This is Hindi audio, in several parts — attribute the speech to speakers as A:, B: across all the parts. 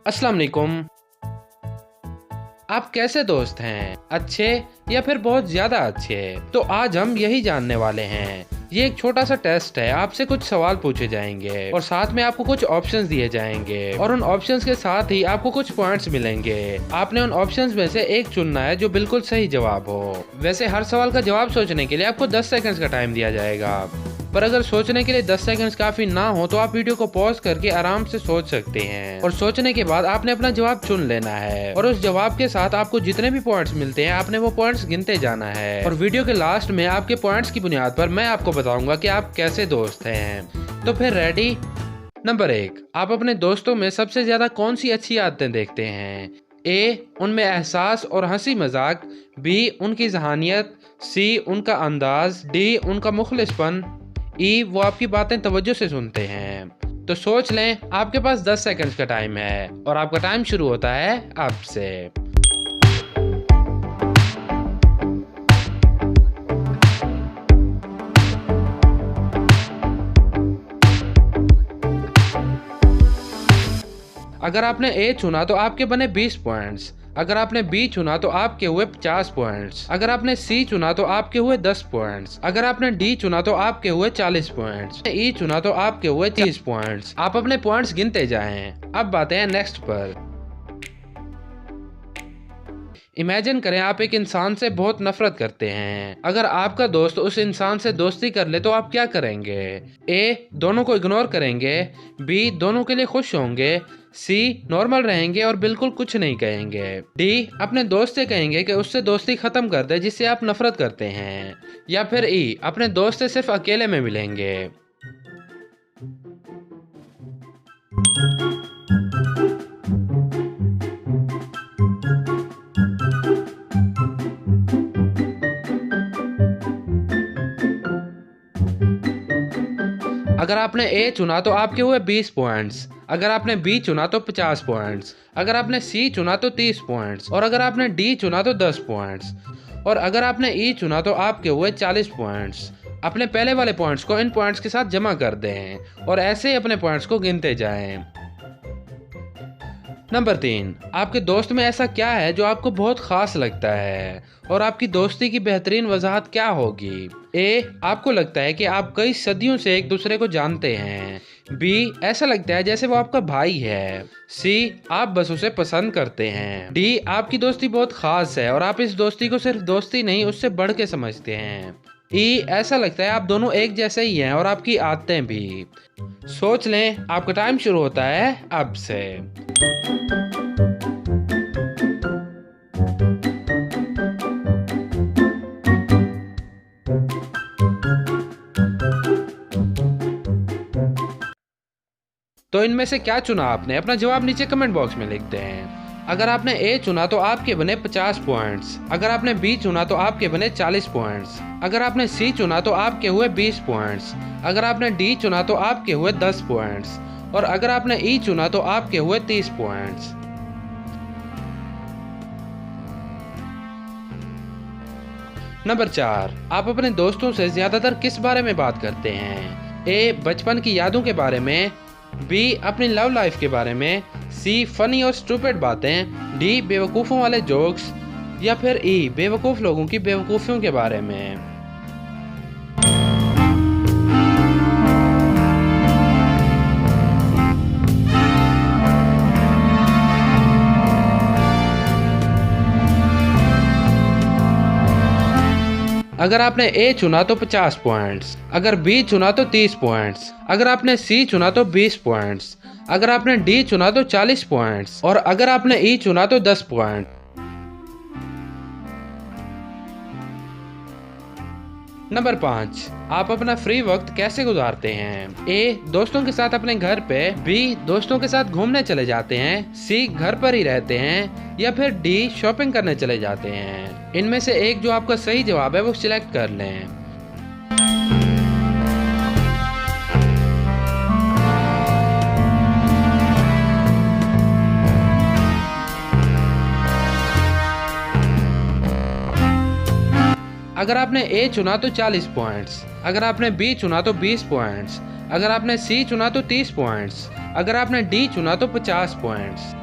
A: अस्सलाम वालेकुम। आप कैसे दोस्त हैं? अच्छे या फिर बहुत ज्यादा अच्छे? तो आज हम यही जानने वाले हैं। ये एक छोटा सा टेस्ट है, आपसे कुछ सवाल पूछे जाएंगे और साथ में आपको कुछ ऑप्शंस दिए जाएंगे और उन ऑप्शंस के साथ ही आपको कुछ पॉइंट्स मिलेंगे। आपने उन ऑप्शंस में से एक चुनना है जो बिल्कुल सही जवाब हो। वैसे हर सवाल का जवाब सोचने के लिए आपको 10 सेकंड्स का टाइम दिया जाएगा, पर अगर सोचने के लिए 10 सेकंड्स काफी ना हो तो आप वीडियो को पॉज करके आराम से सोच सकते हैं और सोचने के बाद आपने अपना जवाब चुन लेना है और उस जवाब के साथ आपको जितने भी पॉइंट्स मिलते हैं आपने वो पॉइंट्स गिनते जाना है और वीडियो के लास्ट में आपके पॉइंट्स की बुनियाद पर मैं आपको बताऊंगा कि आप कैसे दोस्त हैं। तो फिर रेडी? नंबर 1, आप अपने दोस्तों में सबसे ज्यादा कौन सी अच्छी आदतें देखते हैं? ए, उनमें एहसास और हंसी मजाक, बी, उनकी जहानियत, सी, उनका अंदाज, डी, उनका मुखलिसपन, ई, वो आपकी बातें तवज्जो से सुनते हैं। तो सोच लें, आपके पास 10 सेकंड्स का टाइम है और आपका टाइम शुरू होता है अब से। अगर आपने ए चुना तो आपके बने 20 पॉइंट्स। अगर आपने बी चुना तो आपके हुए 50 पॉइंट्स। अगर आपने सी चुना तो आपके हुए 10 पॉइंट्स। अगर आपने डी चुना तो आपके हुए 40 पॉइंट्स। ई चुना तो आपके हुए 30 पॉइंट्स। आप अपने पॉइंट्स गिनते जाएं। अब बातें हैं नेक्स्ट पर। इमेजिन करें आप एक इंसान से बहुत नफरत करते हैं। अगर आपका दोस्त उस इंसान से दोस्ती कर ले तो आप क्या करेंगे? ए, दोनों को इग्नोर करेंगे, बी, दोनों के लिए खुश होंगे, सी, नॉर्मल रहेंगे और बिल्कुल कुछ नहीं कहेंगे, डी, अपने दोस्त से कहेंगे कि उससे दोस्ती खत्म कर दे जिससे आप नफरत करते हैं, या फिर ई, अपने दोस्त से सिर्फ अकेले में मिलेंगे। अगर आपने ए चुना तो आपके हुए 20 पॉइंट्स। अगर आपने बी चुना तो 50 पॉइंट्स। अगर आपने सी चुना तो 30 पॉइंट्स और अगर आपने डी चुना तो 10 पॉइंट्स और अगर आपने ई चुना तो आपके हुए 40 पॉइंट्स। अपने पहले वाले पॉइंट्स को इन पॉइंट्स के साथ जमा कर दें और ऐसे ही अपने पॉइंट्स को गिनते जाएं। नंबर 3, आपके दोस्त में ऐसा क्या है जो आपको बहुत खास लगता है और आपकी दोस्ती की बेहतरीन वजाहत क्या होगी? ए, आपको लगता है कि आप कई सदियों से एक दूसरे को जानते हैं। बी, ऐसा लगता है जैसे वो आपका भाई है। सी, आप बस उसे पसंद करते हैं। डी, आपकी दोस्ती बहुत खास है और आप इस दोस्ती को सिर्फ दोस्ती नहीं उससे बढ़ के समझते हैं। ई, ऐसा लगता है आप दोनों एक जैसे ही हैं और आपकी आदतें भी। सोच लें, आपका टाइम शुरू होता है अब से। तो इनमें से क्या चुना आपने? अपना जवाब नीचे कमेंट बॉक्स में लिखते हैं। अगर आपने ए चुना तो आपके बने 50 पॉइंट्स। अगर आपने बी चुना तो आपके बने 40 पॉइंट्स। अगर आपने सी चुना तो आपके हुए 20 पॉइंट्स। अगर आपने डी चुना तो आपके हुए 10 पॉइंट्स और अगर आपने ई चुना तो आपके हुए 30 पॉइंट्स। नंबर 4, आप अपने दोस्तों से ज्यादातर किस बारे में बात करते हैं? ए, बचपन की यादों के बारे में, बी, अपनी लव लाइफ के बारे में, सी, फनी और स्टूपिड बातें, डी, बेवकूफ़ों वाले जोक्स या फिर ई, बेवकूफ़ लोगों की बेवकूफ़ियों के बारे में। अगर आपने ए चुना तो 50 पॉइंट्स। अगर बी चुना तो 30 पॉइंट्स। अगर आपने सी चुना तो 20 पॉइंट्स। अगर आपने डी चुना तो 40 पॉइंट्स और अगर आपने ई चुना तो 10 पॉइंट। नंबर 5, आप अपना फ्री वक्त कैसे गुजारते हैं? ए, दोस्तों के साथ अपने घर पे, बी, दोस्तों के साथ घूमने चले जाते हैं, सी, घर पर ही रहते हैं या फिर डी, शॉपिंग करने चले जाते हैं। इनमें से एक जो आपका सही जवाब है वो सिलेक्ट कर लें। अगर आपने ए चुना तो 40 पॉइंट्स। अगर आपने बी चुना तो 20 पॉइंट्स। अगर आपने सी चुना तो 30 पॉइंट्स। अगर आपने डी चुना तो 50 पॉइंट्स।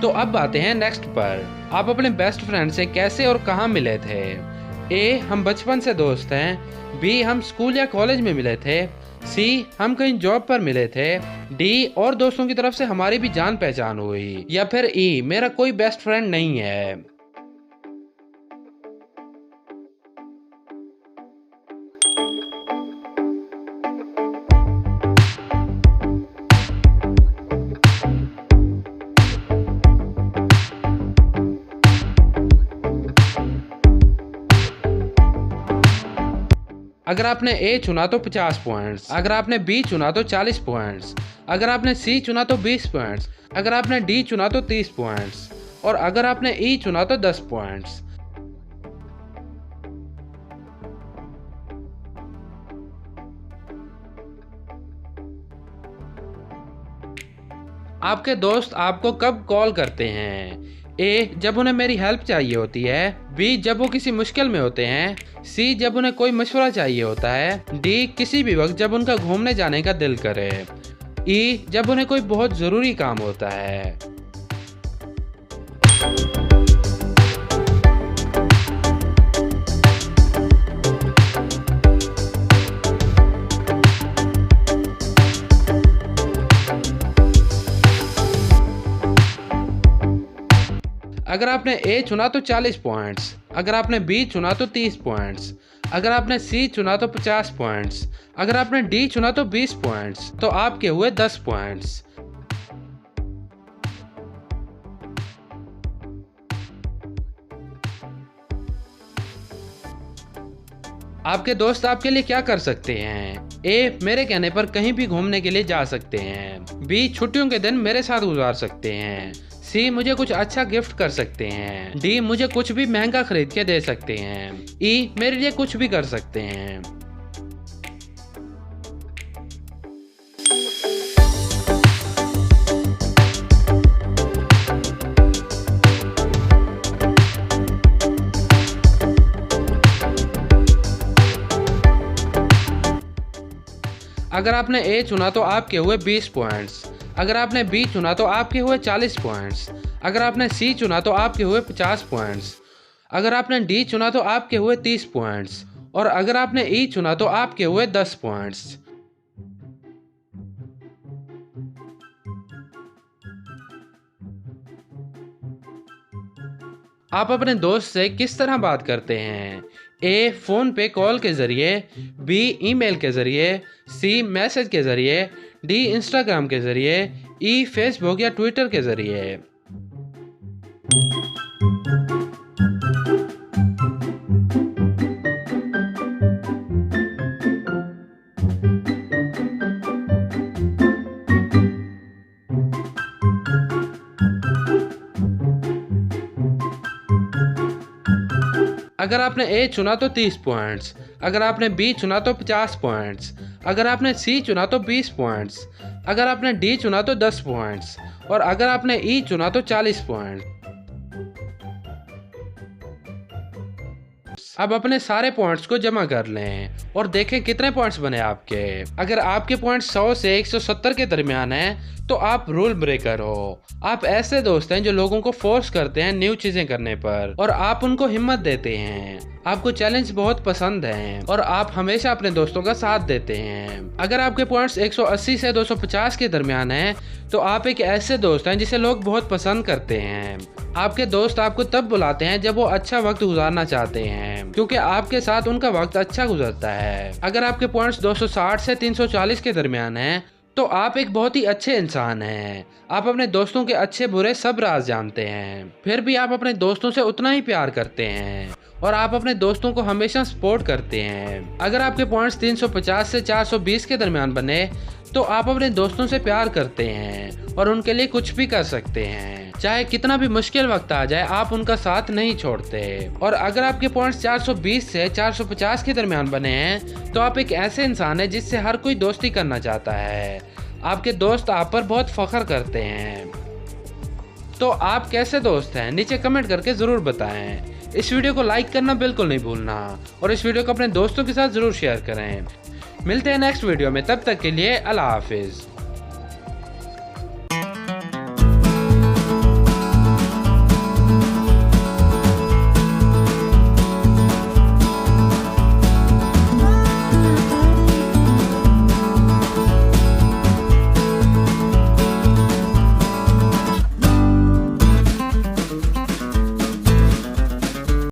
A: तो अब आते हैं नेक्स्ट पर। आप अपने बेस्ट फ्रेंड से कैसे और कहाँ मिले थे? ए, हम बचपन से दोस्त हैं। बी, हम स्कूल या कॉलेज में मिले थे। सी, हम कहीं जॉब पर मिले थे। डी, और दोस्तों की तरफ से हमारी भी जान पहचान हुई। या फिर ई, मेरा कोई बेस्ट फ्रेंड नहीं है। अगर आपने ए चुना तो 50 पॉइंट्स, अगर आपने बी चुना तो 40 पॉइंट्स, अगर आपने सी चुना तो 20 पॉइंट्स, अगर आपने डी चुना तो 30 पॉइंट्स और अगर आपने ई चुना तो 10 पॉइंट्स। आपके दोस्त आपको कब कॉल करते हैं? ए, जब उन्हें मेरी हेल्प चाहिए होती है। बी, जब वो किसी मुश्किल में होते हैं। सी, जब उन्हें कोई मशवरा चाहिए होता है। डी, किसी भी वक्त जब उनका घूमने जाने का दिल करे। ई, जब उन्हें कोई बहुत ज़रूरी काम होता है। अगर आपने ए चुना तो 40 पॉइंट्स, अगर आपने बी चुना तो 30 पॉइंट्स, अगर आपने सी चुना तो 50 पॉइंट्स, अगर आपने डी चुना तो 20 पॉइंट्स, तो आपके हुए 10 पॉइंट्स। आपके दोस्त आपके लिए क्या कर सकते हैं? ए, मेरे कहने पर कहीं भी घूमने के लिए जा सकते हैं। बी, छुट्टियों के दिन मेरे साथ गुजार सकते हैं। सी, मुझे कुछ अच्छा गिफ्ट कर सकते हैं। डी, मुझे कुछ भी महंगा खरीद के दे सकते हैं। ई, मेरे लिए कुछ भी कर सकते हैं। अगर आपने ए चुना तो आपके हुए 20 पॉइंट्स, अगर आपने बी चुना तो आपके हुए 40 पॉइंट्स, अगर आपने सी चुना तो आपके हुए 50 पॉइंट्स, अगर आपने डी चुना तो आपके हुए 30 पॉइंट्स और अगर आपने ई चुना तो आपके हुए 10 पॉइंट्स। आप अपने दोस्त से किस तरह बात करते हैं? ए, फ़ोन पे कॉल के ज़रिए। बी, ईमेल के ज़रिए। सी, मैसेज के ज़रिए। डी, इंस्टाग्राम के ज़रिए। ई, फेसबुक या ट्विटर के ज़रिए। अगर आपने ए चुना तो 30 पॉइंट्स, अगर आपने बी चुना तो 50 पॉइंट्स, अगर आपने सी चुना तो 20 पॉइंट्स, अगर आपने डी चुना तो 10 पॉइंट्स और अगर आपने ई चुना तो 40 पॉइंट्स। अब अपने सारे पॉइंट्स को जमा कर लें और देखें कितने पॉइंट्स बने आपके। अगर आपके पॉइंट्स 100 से 170 के दरमियान हैं तो आप रूल ब्रेकर हो। आप ऐसे दोस्त हैं जो लोगों को फोर्स करते हैं न्यू चीजें करने पर और आप उनको हिम्मत देते हैं। आपको चैलेंज बहुत पसंद है और आप हमेशा अपने दोस्तों का साथ देते हैं। अगर आपके पॉइंट्स 180 से 250 के दरमियान हैं तो आप एक ऐसे दोस्त हैं जिसे लोग बहुत पसंद करते हैं। आपके दोस्त आपको तब बुलाते हैं जब वो अच्छा वक्त गुजारना चाहते हैं क्योंकि आपके साथ उनका वक्त अच्छा गुजरता है। अगर आपके पॉइंट्स 260 से 340 के दरमियान हैं तो आप एक बहुत ही अच्छे इंसान हैं। आप अपने दोस्तों के अच्छे बुरे सब राज जानते हैं, फिर भी आप अपने दोस्तों से उतना ही प्यार करते हैं और आप अपने दोस्तों को हमेशा सपोर्ट करते हैं। अगर आपके पॉइंट्स 350 से 420 के दरमियान बने तो आप अपने दोस्तों से प्यार करते हैं और उनके लिए कुछ भी कर सकते हैं। चाहे कितना भी मुश्किल वक्त आ जाए आप उनका साथ नहीं छोड़ते। और अगर आपके पॉइंट्स 420 से 450 के दरमियान बने हैं तो आप एक ऐसे इंसान हैं जिससे हर कोई दोस्ती करना चाहता है। आपके दोस्त आप पर बहुत फख्र करते हैं। तो आप कैसे दोस्त हैं? नीचे कमेंट करके ज़रूर बताएं। इस वीडियो को लाइक करना बिल्कुल नहीं भूलना और इस वीडियो को अपने दोस्तों के साथ ज़रूर शेयर करें। मिलते हैं नेक्स्ट वीडियो में, तब तक के लिए अल्लाह हाफिज़।